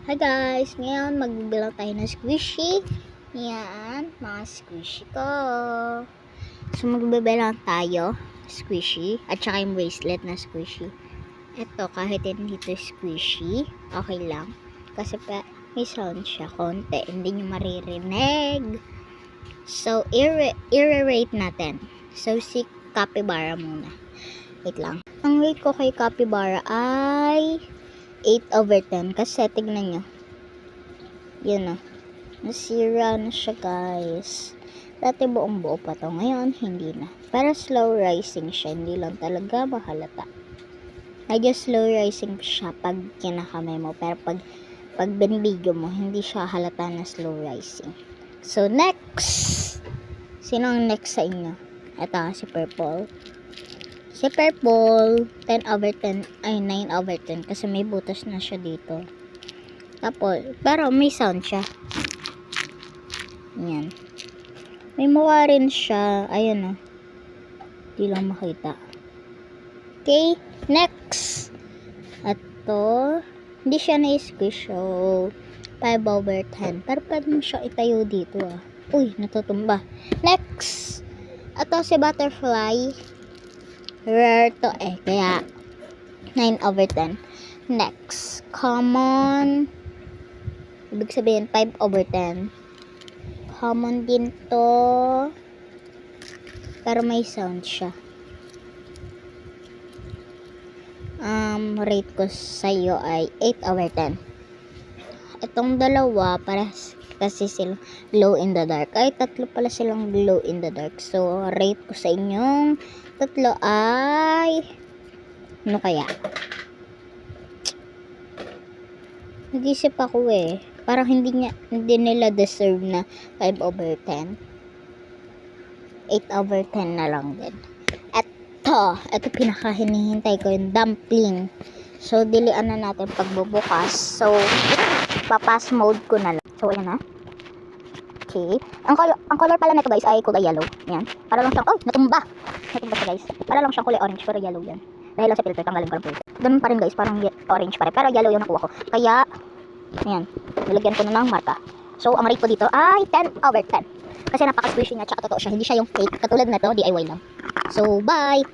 Hi guys! Ngayon magbibilang tayo ng squishy. Yan, mga squishy ko. So magbibilang tayo squishy at saka yung bracelet na squishy. Ito kahit hindi ito squishy, okay lang. Kasi pa may sound siya konti, hindi nyo maririnig. So i-rate natin. So si Capybara muna. Wait lang. Ang rate ko kay Capybara ay 8/10 kasi tignan nyo yun o, nasira na siya guys. Dati buong buo pa to, ngayon hindi na, pero slow rising siya, hindi lang talaga mahalata. Medyo slow rising siya pag kinakamay mo, pero pag binibigyo mo hindi siya halata na slow rising. So next, sino ang next sa inyo? Ito si Purple. Si Purple, 10/10, ay 9/10 kasi may butas na siya dito. Tapos, pero may sound siya. Yan. May mukha rin siya. Ayun o. Di lang makita. Okay, next. Ito, hindi siya na-squish. So, 5/10. Pero pwede mo siya itayo dito ah. Uy, natutumba. Next. Ito si Butterfly. Rare to eh, kaya 9/10. Next, common, ibig sabihin 5/10. Common din to, pero may sound siya. Rate ko sa'yo ay 8/10. Itong dalawa para kasi sila glow in the dark. Ay, tatlo pala silang glow in the dark. So, rate ko sa inyong tatlo ay ano kaya? Nag-isip ako eh. Parang hindi nila deserve na 5/10. 8/10 na lang din. Ito pinakahinihintay ko yung dumpling. So, dilian na natin pagbubukas. So, papas mode ko na lang. So, ayan na. Okay. Ang color pala nito guys ay kulay yellow. Yan. Para lang siyang, oh, natumba siya guys. Para lang siyang kulay orange pero yellow yan. Dahil lang sa filter, tanggalin ko lang filter. Ganun pa rin guys, parang orange pa rin. Pero yellow yung nakuha ko. Kaya, ayan, nilagyan ko na ng marka. So, ang rate ko dito ay 10/10. Kasi napaka-squishy niya, tsaka totoo siya. Hindi siya yung fake. Katulad na to, DIY lang. So, bye!